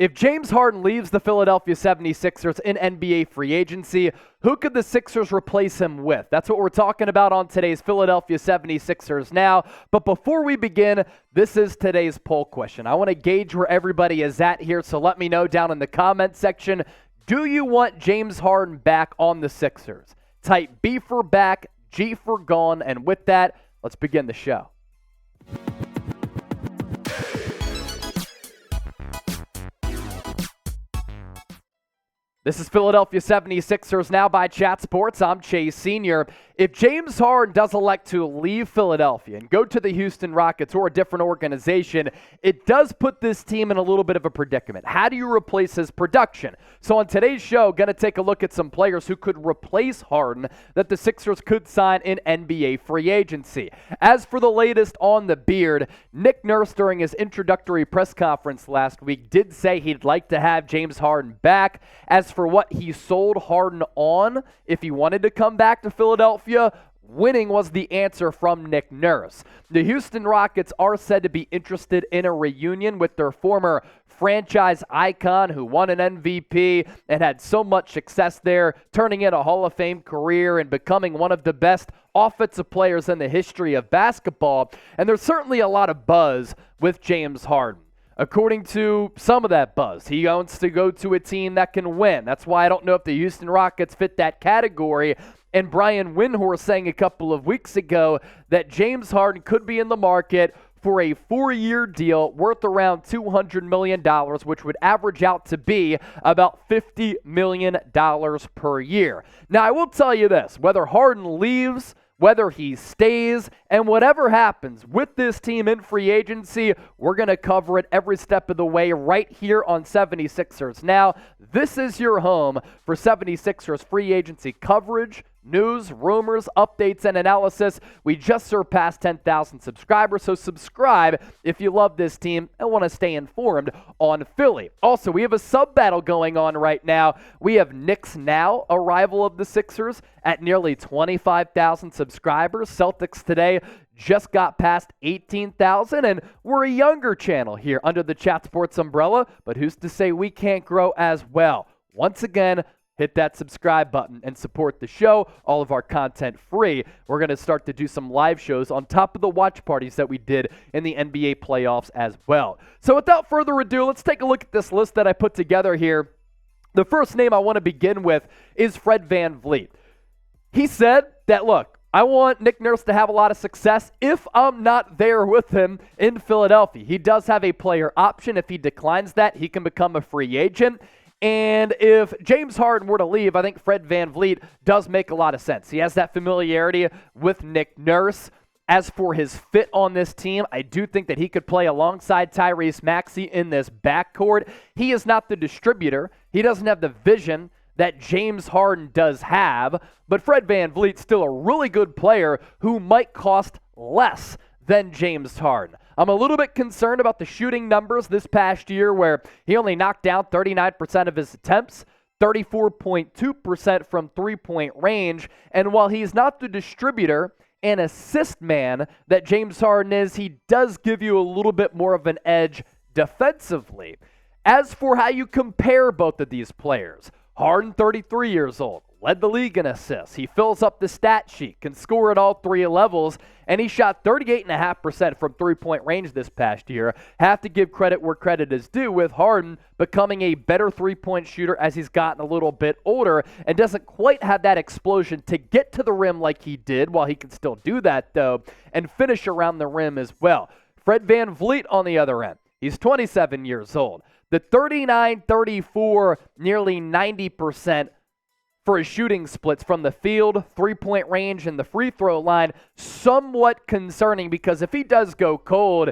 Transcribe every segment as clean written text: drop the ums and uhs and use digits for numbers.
If James Harden leaves the Philadelphia 76ers in NBA free agency, who could the Sixers replace him with? That's what we're talking about on today's Philadelphia 76ers Now. But before we begin, this is today's poll question. I want to gauge where everybody is at here, so let me know down in the comment section. Do you want James Harden back on the Sixers? Type B for back, G for gone, and with that, let's begin the show. This is Philadelphia 76ers Now by Chat Sports. I'm Chase Sr. If James Harden does elect to leave Philadelphia and go to the Houston Rockets or a different organization, it does put this team in a little bit of a predicament. How do you replace his production? So on today's show, going to take a look at some players who could replace Harden that the Sixers could sign in NBA free agency. As for the latest on the beard, Nick Nurse during his introductory press conference last week did say he'd like to have James Harden back. As for what he sold Harden on, if he wanted to come back to Philadelphia, winning was the answer from Nick Nurse. The Houston Rockets are said to be interested in a reunion with their former franchise icon who won an MVP and had so much success there, turning in a Hall of Fame career and becoming one of the best offensive players in the history of basketball. And there's certainly a lot of buzz with James Harden. According to some of that buzz, he wants to go to a team that can win. That's why I don't know if the Houston Rockets fit that category. And Brian Windhorst saying a couple of weeks ago that James Harden could be in the market for a 4-year deal worth around $200 million, which would average out to be about $50 million per year. Now, I will tell you this, whether Harden leaves, whether he stays, and whatever happens with this team in free agency, we're going to cover it every step of the way right here on 76ers Now. This is your home for 76ers free agency coverage, news, rumors, updates, and analysis. We just surpassed 10,000 subscribers, so subscribe if you love this team and want to stay informed on Philly. Also, we have a sub-battle going on right now. We have Knicks Now, a rival of the Sixers, at nearly 25,000 subscribers. Celtics today just got past 18,000, and we're a younger channel here under the Chat Sports umbrella, but who's to say we can't grow as well? Once again, hit that subscribe button and support the show. All of our content free. We're going to start to do some live shows on top of the watch parties that we did in the NBA playoffs as well. So without further ado, let's take a look at this list that I put together here. The first name I want to begin with is Fred VanVleet. He said that, look, I want Nick Nurse to have a lot of success if I'm not there with him in Philadelphia. He does have a player option. If he declines that, he can become a free agent. And if James Harden were to leave, I think Fred VanVleet does make a lot of sense. He has that familiarity with Nick Nurse. As for his fit on this team, I do think that he could play alongside Tyrese Maxey in this backcourt. He is not the distributor. He doesn't have the vision that James Harden does have, but Fred VanVleet's still a really good player who might cost less than James Harden. I'm a little bit concerned about the shooting numbers this past year where he only knocked down 39% of his attempts, 34.2% from three-point range, and while he's not the distributor and assist man that James Harden is, he does give you a little bit more of an edge defensively. As for how you compare both of these players, Harden, 33 years old, led the league in assists. He fills up the stat sheet, can score at all three levels, and he shot 38.5% from three-point range this past year. Have to give credit where credit is due with Harden becoming a better three-point shooter as he's gotten a little bit older and doesn't quite have that explosion to get to the rim like he did, while he can still do that, though, and finish around the rim as well. Fred VanVleet on the other end, he's 27 years old. The 39-34, nearly 90% for his shooting splits from the field, three-point range, and the free throw line, somewhat concerning because if he does go cold,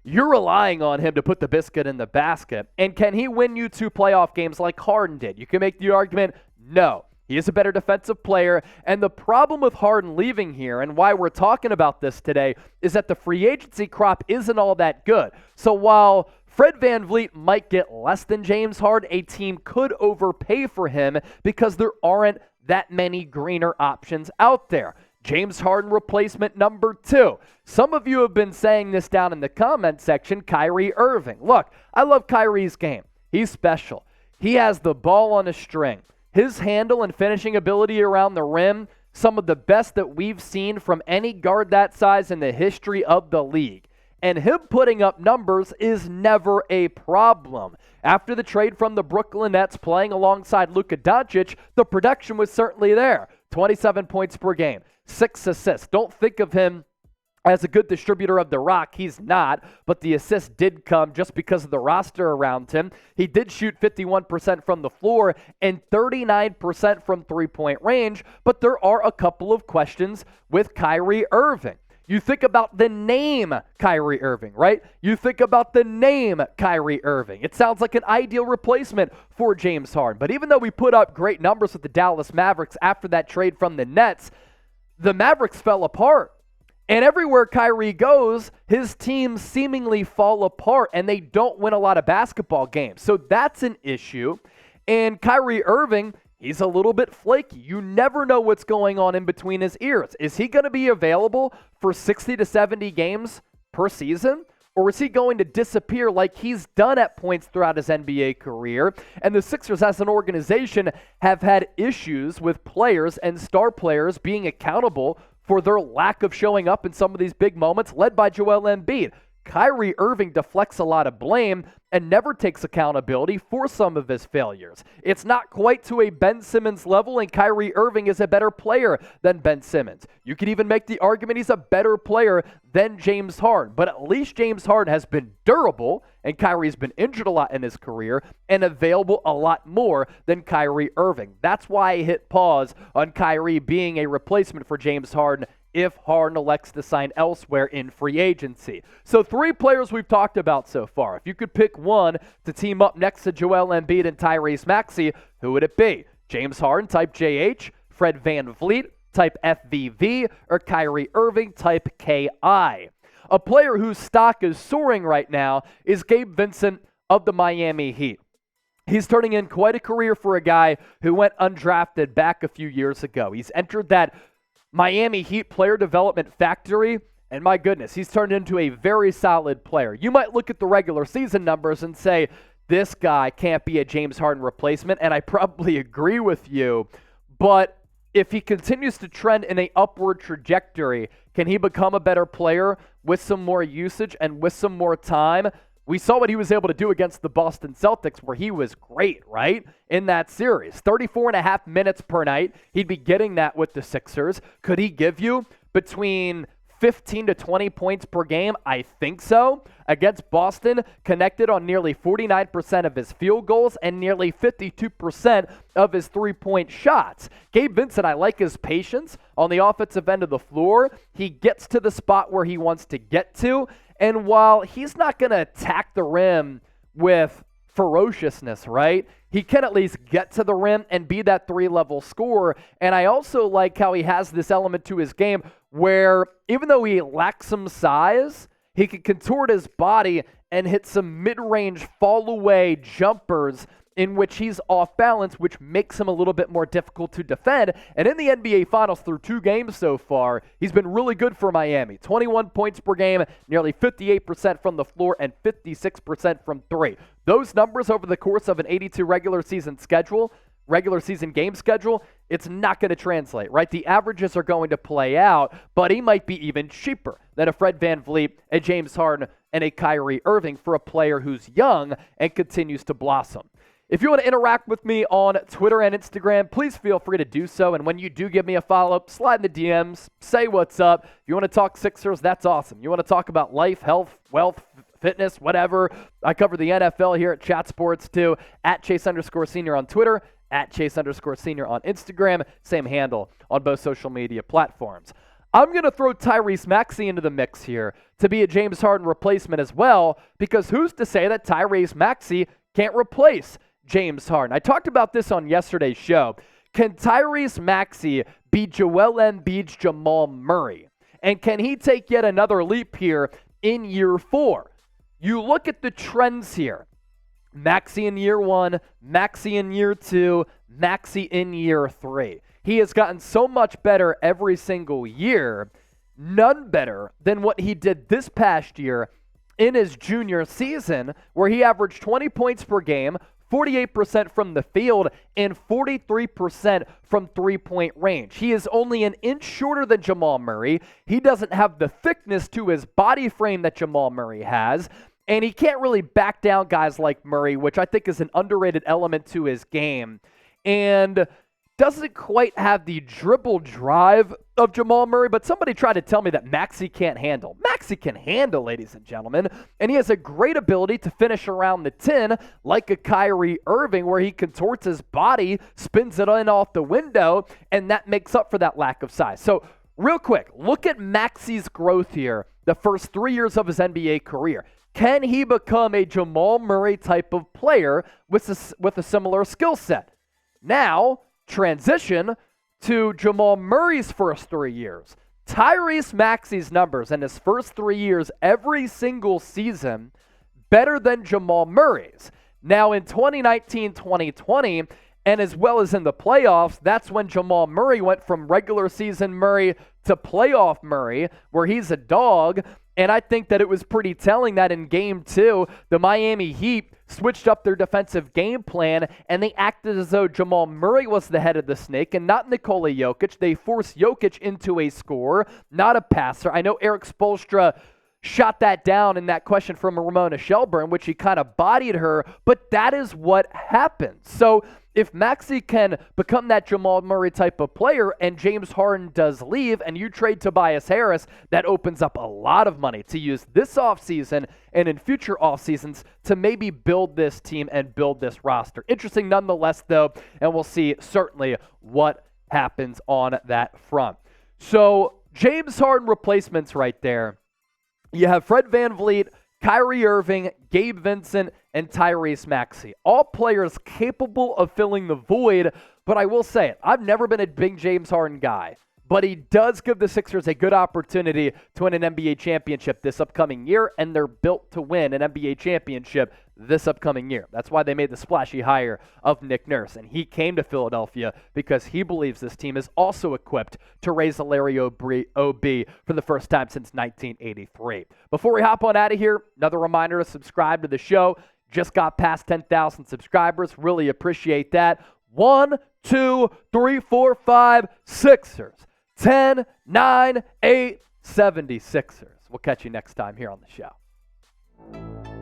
you're relying on him to put the biscuit in the basket. And can he win you 2 playoff games like Harden did? You can make the argument, no. He is a better defensive player, and the problem with Harden leaving here and why we're talking about this today is that the free agency crop isn't all that good. So while Fred VanVleet might get less than James Harden, a team could overpay for him because there aren't that many greener options out there. James Harden replacement number 2. Some of you have been saying this down in the comment section, Kyrie Irving. Look, I love Kyrie's game. He's special. He has the ball on a string. His handle and finishing ability around the rim, some of the best that we've seen from any guard that size in the history of the league. And him putting up numbers is never a problem. After the trade from the Brooklyn Nets playing alongside Luka Doncic, the production was certainly there. 27 points per game, 6 assists. Don't think of him as a good distributor of the rock. He's not, but the assist did come just because of the roster around him. He did shoot 51% from the floor and 39% from three-point range, but there are a couple of questions with Kyrie Irving. You think about the name Kyrie Irving, right? You think about the name Kyrie Irving. It sounds like an ideal replacement for James Harden. But even though we put up great numbers with the Dallas Mavericks after that trade from the Nets, the Mavericks fell apart. And everywhere Kyrie goes, his teams seemingly fall apart and they don't win a lot of basketball games. So that's an issue. And Kyrie Irving, he's a little bit flaky. You never know what's going on in between his ears. Is he going to be available for 60 to 70 games per season? Or is he going to disappear like he's done at points throughout his NBA career? And the Sixers as an organization have had issues with players and star players being accountable for their lack of showing up in some of these big moments, led by Joel Embiid. Kyrie Irving deflects a lot of blame and never takes accountability for some of his failures. It's not quite to a Ben Simmons level, and Kyrie Irving is a better player than Ben Simmons. You could even make the argument he's a better player than James Harden, but at least James Harden has been durable, and Kyrie's been injured a lot in his career, and available a lot more than Kyrie Irving. That's why I hit pause on Kyrie being a replacement for James Harden if Harden elects to sign elsewhere in free agency. So 3 players we've talked about so far. If you could pick one to team up next to Joel Embiid and Tyrese Maxey, who would it be? James Harden, type JH, Fred VanVleet, type FVV, or Kyrie Irving, type KI. A player whose stock is soaring right now is Gabe Vincent of the Miami Heat. He's turning in quite a career for a guy who went undrafted back a few years ago. He's entered that Miami Heat player development factory, and my goodness, he's turned into a very solid player. You might look at the regular season numbers and say, this guy can't be a James Harden replacement, and I probably agree with you, but if he continues to trend in an upward trajectory, can he become a better player with some more usage and with some more time? We saw what he was able to do against the Boston Celtics, where he was great, right, in that series. 34.5 minutes per night. He'd be getting that with the Sixers. Could he give you between 15 to 20 points per game? I think so. Against Boston, connected on nearly 49% of his field goals and nearly 52% of his three-point shots. Gabe Vincent, I like his patience on the offensive end of the floor. He gets to the spot where he wants to get to. And while he's not going to attack the rim with ferociousness, right, he can at least get to the rim and be that 3-level scorer. And I also like how he has this element to his game where even though he lacks some size, he can contort his body and hit some mid-range fall-away jumpers in which he's off balance, which makes him a little bit more difficult to defend. And in the NBA Finals through 2 games so far, he's been really good for Miami. 21 points per game, nearly 58% from the floor, and 56% from 3. Those numbers over the course of an 82 regular season game schedule, it's not going to translate, right? The averages are going to play out, but he might be even cheaper than a Fred VanVleet, a James Harden, and a Kyrie Irving for a player who's young and continues to blossom. If you want to interact with me on Twitter and Instagram, please feel free to do so. And when you do give me a follow, slide in the DMs, say what's up. If you want to talk Sixers, that's awesome. You want to talk about life, health, wealth, fitness, whatever. I cover the NFL here at Chat Sports too, at Chase_Senior on Twitter, at Chase_Senior on Instagram. Same handle on both social media platforms. I'm going to throw Tyrese Maxey into the mix here to be a James Harden replacement as well, because who's to say that Tyrese Maxey can't replace James Harden? I talked about this on yesterday's show. Can Tyrese Maxey be Joel Embiid's Jamal Murray? And can he take yet another leap here in year 4? You look at the trends here. Maxey in year 1, Maxey in year 2, Maxey in year 3. He has gotten so much better every single year, none better than what he did this past year in his junior season, where he averaged 20 points per game, 48% from the field, and 43% from three-point range. He is only an inch shorter than Jamal Murray. He doesn't have the thickness to his body frame that Jamal Murray has, and he can't really back down guys like Murray, which I think is an underrated element to his game, and doesn't quite have the dribble drive of Jamal Murray, but somebody tried to tell me that Maxey can't handle. Maxey can handle, ladies and gentlemen, and he has a great ability to finish around the 10 like a Kyrie Irving, where he contorts his body, spins it in off the window, and that makes up for that lack of size. So real quick, look at Maxey's growth here the first 3 years of his NBA career. Can he become a Jamal Murray type of player with a similar skill set? Now, transition to Jamal Murray's first 3 years. Tyrese Maxey's numbers in his first 3 years, every single season, better than Jamal Murray's. Now in 2019-2020, and as well as in the playoffs, that's when Jamal Murray went from regular season Murray to playoff Murray, where he's a dog. And I think that it was pretty telling that in Game 2, the Miami Heat switched up their defensive game plan, and they acted as though Jamal Murray was the head of the snake and not Nikola Jokic. They forced Jokic into a scorer, not a passer. I know Eric Spoelstra shot that down in that question from Ramona Shelburne, which he kind of bodied her, but that is what happened. So if Maxey can become that Jamal Murray type of player and James Harden does leave and you trade Tobias Harris, that opens up a lot of money to use this offseason and in future offseasons to maybe build this team and build this roster. Interesting nonetheless, though, and we'll see certainly what happens on that front. So James Harden replacements right there. You have Fred VanVleet, Kyrie Irving, Gabe Vincent, and Tyrese Maxey. All players capable of filling the void, but I will say it, I've never been a big James Harden guy, but he does give the Sixers a good opportunity to win an NBA championship this upcoming year, and they're built to win an NBA championship this upcoming year. That's why they made the splashy hire of Nick Nurse, and he came to Philadelphia because he believes this team is also equipped to raise the Larry OB for the first time since 1983. Before we hop on out of here, another reminder to subscribe to the show. Just got past 10,000 subscribers. Really appreciate that. 1, 2, 3, 4, 5, Sixers. 10, 9, 8, 76ers. We'll catch you next time here on the show.